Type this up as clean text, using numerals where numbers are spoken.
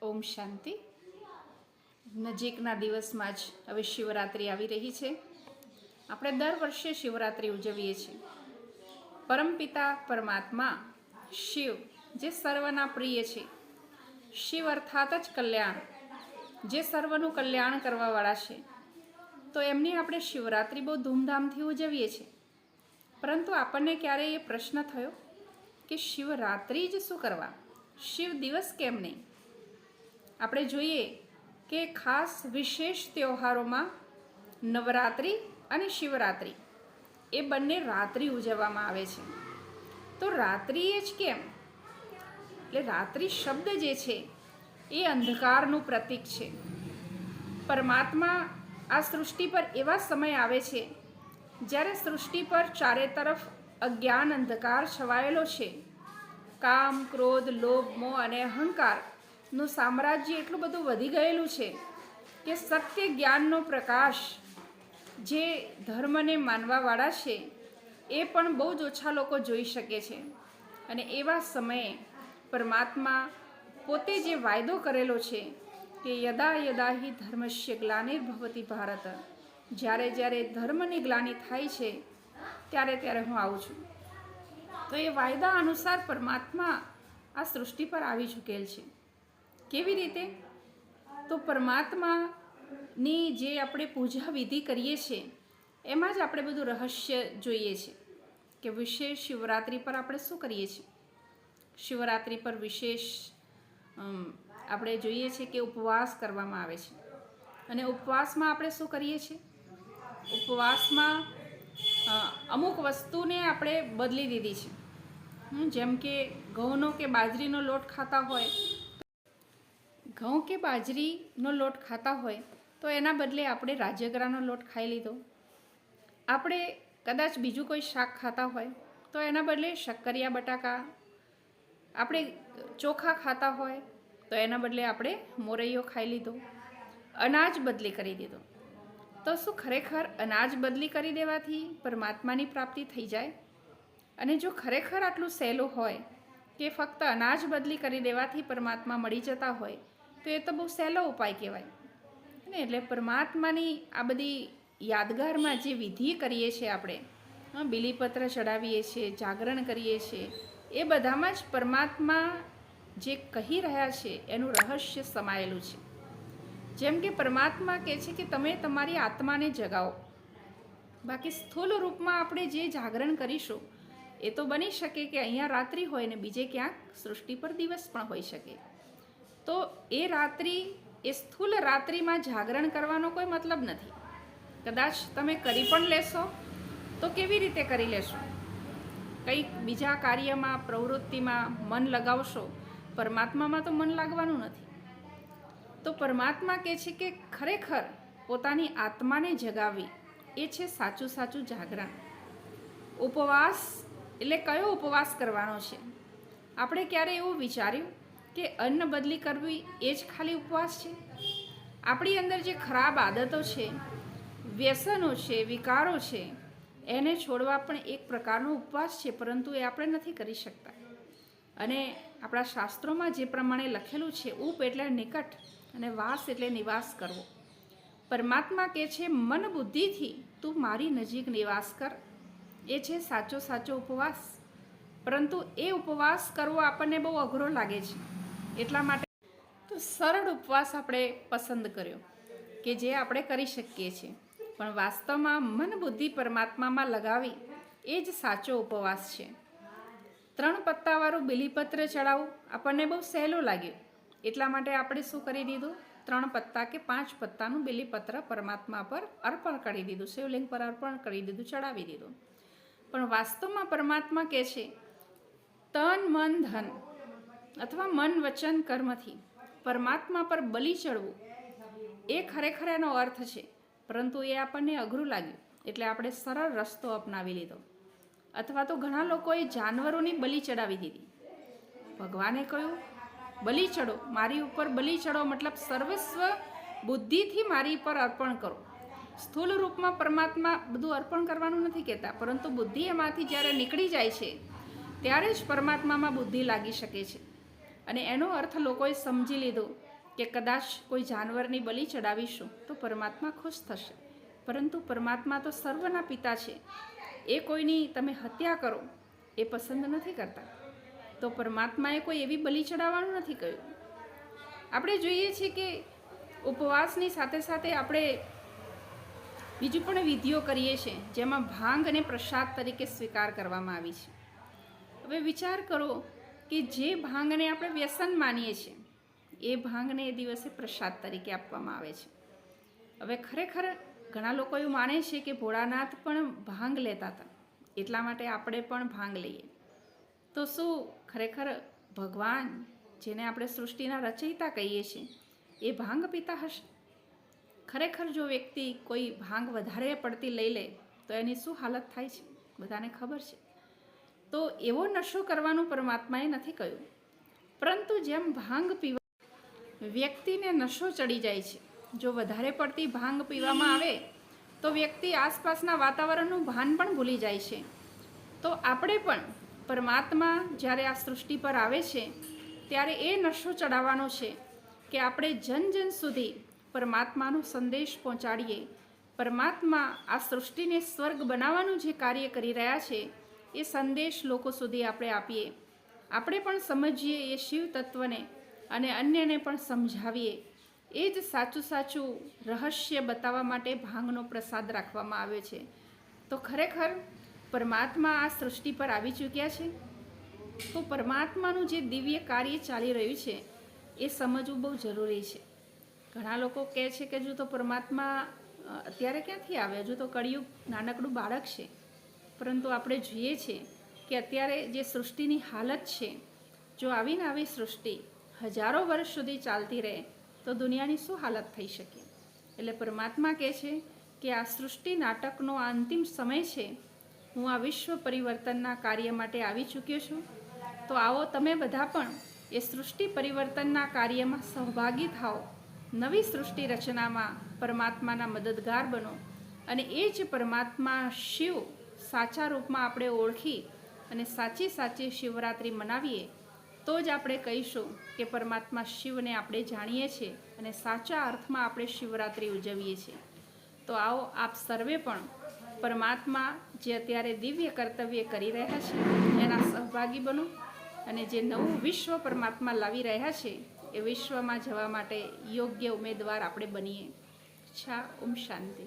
ઓમ શાંતિ. નજીકના દિવસમાં જ હવે શિવરાત્રિ આવી રહી છે. આપણે દર વર્ષે શિવરાત્રિ ઉજવીએ છીએ. પરમપિતા પરમાત્મા શિવ જે સર્વના પ્રિય છે, શિવ અર્થાત જ કલ્યાણ, જે સર્વનું કલ્યાણ કરવાવાળા છે, તો એમની આપણે શિવરાત્રિ બહુ ધૂમધામથી ઉજવીએ છીએ. પરંતુ આપણને ક્યારેય એ પ્રશ્ન થયો કે શિવરાત્રિ જ શું કરવા, શિવ દિવસ કેમ નહીં? આપણે જોઈએ કે ખાસ વિશેષ તહેવારોમાં નવરાત્રિ અને શિવરાત્રિ એ બંને રાત્રિ ઉજવવામાં આવે છે. તો રાત્રિ જ કેમ? એટલે રાત્રિ શબ્દ જે છે એ અંધકારનું પ્રતીક છે. પરમાત્મા આ સૃષ્ટિ પર એવા સમય આવે છે જ્યારે સૃષ્ટિ પર ચારે તરફ અજ્ઞાન અંધકાર છવાયેલો છે. કામ, ક્રોધ, લોભ, મોહ અને અહંકારનું સામ્રાજ્ય એટલું બધું વધી ગયેલું છે કે સત્ય જ્ઞાનનો પ્રકાશ જે ધર્મને માનવાવાળા છે એ પણ બહુ જ ઓછા લોકો જોઈ શકે છે. અને એવા સમયે પરમાત્મા પોતે જે વાયદો કરેલો છે કે યદા યદા હિ ધર્મસ્ય ગ્લાનિર્ભવતિ ભારત, જ્યારે જ્યારે ધર્મની ગ્લાનિ થાય છે ત્યારે ત્યારે હું આવું છું. તો એ વાયદા અનુસાર પરમાત્મા આ સૃષ્ટિ પર આવી ચૂકેલ છે. કેવી રીતે? તો પરમાત્માની જે આપણે પૂજા વિધિ કરીએ છીએ એમાં જ આપણે બધું રહસ્ય જોઈએ છીએ કે વિશેષ શિવરાત્રિ પર આપણે શું કરીએ છીએ. શિવરાત્રિ પર વિશેષ આપણે જોઈએ છીએ કે ઉપવાસ કરવામાં આવે છે. અને ઉપવાસમાં આપણે શું કરીએ છીએ? ઉપવાસમાં અમુક વસ્તુને આપણે બદલી દીધી છે. જેમ કે ઘઉંનો કે બાજરીનો લોટ ખાતા હોય, ઘઉં કે બાજરીનો લોટ ખાતા હોય તો એના બદલે આપણે રાજગરાનો લોટ ખાઈ લીધો. આપણે કદાચ બીજું કોઈ શાક ખાતા હોય તો એના બદલે શક્કરિયા બટાકા, આપણે ચોખા ખાતા હોય તો એના બદલે આપણે મોરૈયો ખાઈ લીધો. અનાજ બદલી કરી દીધો. તો શું ખરેખર અનાજ બદલી કરી દેવાથી પરમાત્માની પ્રાપ્તિ થઈ જાય? અને જો ખરેખર આટલું સહેલું હોય કે ફક્ત અનાજ બદલી કરી દેવાથી પરમાત્મા મળી જતા હોય તો એ તો બહુ સહેલો ઉપાય કહેવાય ને. એટલે પરમાત્માની આ બધી યાદગારમાં જે વિધિ કરીએ છીએ આપણે, બીલીપત્ર ચડાવીએ છીએ, જાગરણ કરીએ છીએ, એ બધામાં જ પરમાત્મા જે કહી રહ્યા છે એનું રહસ્ય સમાયેલું છે. જેમ કે પરમાત્મા કહે છે કે તમે તમારી આત્માને જગાવો. બાકી સ્થૂળ રૂપમાં આપણે જે જાગરણ કરીશું એ તો બની શકે કે અહીંયા રાત્રિ હોય ને બીજે ક્યાંક સૃષ્ટિ પર દિવસ પણ હોઈ શકે. તો એ રાત્રિ, એ સ્થૂળ રાત્રિમાં જાગરણ કરવાનો કોઈ મતલબ નથી. કદાચ તમે કરી પણ લેશો તો કેવી રીતે કરી લેશો? કંઈક બીજા કાર્યમાં, પ્રવૃત્તિમાં મન લગાવશો, પરમાત્મામાં તો મન લાગવાનું નથી. તો પરમાત્મા કહે છે કે ખરેખર પોતાની આત્માને જગાવવી એ છે સાચું સાચું જાગરણ. ઉપવાસ એટલે કયો ઉપવાસ કરવાનો છે? આપણે ક્યારે એવું વિચાર્યું કે અન્ન બદલી કરવી એ જ ખાલી ઉપવાસ છે? આપણી અંદર જે ખરાબ આદતો છે, વ્યસનો છે, વિકારો છે, એને છોડવા પણ એક પ્રકારનો ઉપવાસ છે, પરંતુ એ આપણે નથી કરી શકતા. અને આપણા શાસ્ત્રોમાં જે પ્રમાણે લખેલું છે, ઉપ એટલે નિકટ અને વાસ એટલે નિવાસ કરવો. પરમાત્મા કહે છે મન બુદ્ધિથી તું મારી નજીક નિવાસ કર, એ છે સાચો સાચો ઉપવાસ. પરંતુ એ ઉપવાસ કરવો આપણને બહુ અઘરો લાગે છે. એટલા માટે તો સરળ ઉપવાસ આપણે પસંદ કર્યો કે જે આપણે કરી શકીએ છીએ. પણ વાસ્તવમાં મન બુદ્ધિ પરમાત્મામાં લગાવી એ જ સાચો ઉપવાસ છે. 3 પત્તાવાળું બીલીપત્ર ચડાવવું આપણને બહુ સહેલું લાગ્યું. એટલા માટે આપણે શું કરી દીધું? 3 પત્તા કે 5 પત્તાનું બીલીપત્ર પરમાત્મા પર અર્પણ કરી દીધું, શિવલિંગ પર અર્પણ કરી દીધું, ચડાવી દીધું. પણ વાસ્તવમાં પરમાત્મા કહે છે તન, મન, ધન અથવા મન, વચન, કર્મથી પરમાત્મા પર બલિ ચડવું એ ખરેખર એનો અર્થ છે. પરંતુ એ આપણને અઘરું લાગ્યું એટલે આપણે સરળ રસ્તો અપનાવી લીધો. અથવા તો ઘણા લોકોએ જાનવરોની બલિ ચડાવી દીધી. ભગવાને કહ્યું બલિ ચડો, મારી ઉપર બલિ ચડો, મતલબ સર્વસ્વ બુદ્ધિથી મારી પર અર્પણ કરો. સ્થૂળ રૂપમાં પરમાત્મા બધું અર્પણ કરવાનું નથી કહેતા, પરંતુ બુદ્ધિ એમાંથી જ્યારે નીકળી જાય છે ત્યારે જ પરમાત્મામાં બુદ્ધિ લાગી શકે છે. અને એનો અર્થ લોકોએ સમજી લીધો કે કદાચ કોઈ જાનવરની બલિ ચડાવીશું તો પરમાત્મા ખુશ થશે, પરંતુ પરમાત્મા તો સર્વના પિતા છે, એ કોઈની તમે હત્યા કરો એ પસંદ નથી કરતા. તો પરમાત્માએ કોઈ એવી બલિ ચડાવવાનું નથી કહ્યું. આપણે જોઈએ છીએ કે ઉપવાસની સાથે સાથે આપણે બીજું પણ વિધિઓ કરીએ છીએ, જેમાં ભાંગ અને પ્રસાદ તરીકે સ્વીકાર કરવામાં આવી છે. હવે વિચાર કરો કે જે ભાંગને આપણે વ્યસન માનીએ છીએ એ ભાંગને એ દિવસે પ્રસાદ તરીકે આપવામાં આવે છે. હવે ખરેખર ઘણા લોકો એવું માને છે કે ભોળાનાથ પણ ભાંગ લેતા હતા, એટલા માટે આપણે પણ ભાંગ લઈએ. તો શું ખરેખર ભગવાન, જેને આપણે સૃષ્ટિના રચયિતા કહીએ છીએ, એ ભાંગ પીતા હશે? ખરેખર જો વ્યક્તિ કોઈ ભાંગ વધારે પડતી લઈ લે તો એની શું હાલત થાય છે બધાને ખબર છે. તો એવો નશો કરવાનું પરમાત્માએ નથી કહ્યું, પરંતુ જેમ ભાંગ પીવા વ્યક્તિને નશો ચડી જાય છે, જો વધારે પડતી ભાંગ પીવામાં આવે તો વ્યક્તિ આસપાસના વાતાવરણનું ભાન પણ ભૂલી જાય છે. તો આપણે પણ પરમાત્મા જ્યારે આ સૃષ્ટિ પર આવે છે ત્યારે એ નશો ચડાવવાનો છે કે આપણે જન જન સુધી પરમાત્માનો સંદેશ પહોંચાડીએ. પરમાત્મા આ સૃષ્ટિને સ્વર્ગ બનાવવાનું જે કાર્ય કરી રહ્યા છે એ સંદેશ લોકો સુધી આપણે આપીએ, આપણે પણ સમજીએ એ શિવ તત્વને અને અન્યને પણ સમજાવીએ. એ જ સાચું રહસ્ય બતાવવા માટે ભાંગનો પ્રસાદ રાખવામાં આવ્યો છે. તો ખરેખર પરમાત્મા આ સૃષ્ટિ પર આવી ચૂક્યા છે. તો પરમાત્માનું જે દિવ્ય કાર્ય ચાલી રહ્યું છે એ સમજવું બહુ જરૂરી છે. ઘણા લોકો કહે છે કે હજુ તો પરમાત્મા અત્યારે ક્યાંથી આવે, હજુ તો કળિયુગ નાનકડું બાળક છે. પરંતુ આપણે જોઈએ છીએ કે અત્યારે જે સૃષ્ટિની હાલત છે, જો આવીને આવી સૃષ્ટિ હજારો વર્ષ સુધી ચાલતી રહે તો દુનિયાની શું હાલત થઈ શકે. એટલે પરમાત્મા કહે છે કે આ સૃષ્ટિ નાટકનો આ અંતિમ સમય છે, હું આ વિશ્વ પરિવર્તનના કાર્ય માટે આવી ચૂક્યો છું. તો આવો તમે બધા પણ એ સૃષ્ટિ પરિવર્તનના કાર્યમાં સહભાગી થાઓ, નવી સૃષ્ટિ રચનામાં પરમાત્માના મદદગાર બનો, અને એ જ પરમાત્મા શિવ સાચા રૂપમાં આપણે ઓળખી અને સાચી શિવરાત્રિ મનાવીએ તો જ આપણે કહીશું કે પરમાત્મા શિવને આપણે જાણીએ છીએ અને સાચા અર્થમાં આપણે શિવરાત્રિ ઉજવીએ છીએ. તો આવો આપ સર્વે પણ પરમાત્મા જે અત્યારે દિવ્ય કર્તવ્ય કરી રહ્યા છે એના સહભાગી બનો, અને જે નવું વિશ્વ પરમાત્મા લાવી રહ્યા છે એ વિશ્વમાં જવા માટે યોગ્ય ઉમેદવાર આપણે બનીએ. અચ્છા, ઓમ શાંતિ.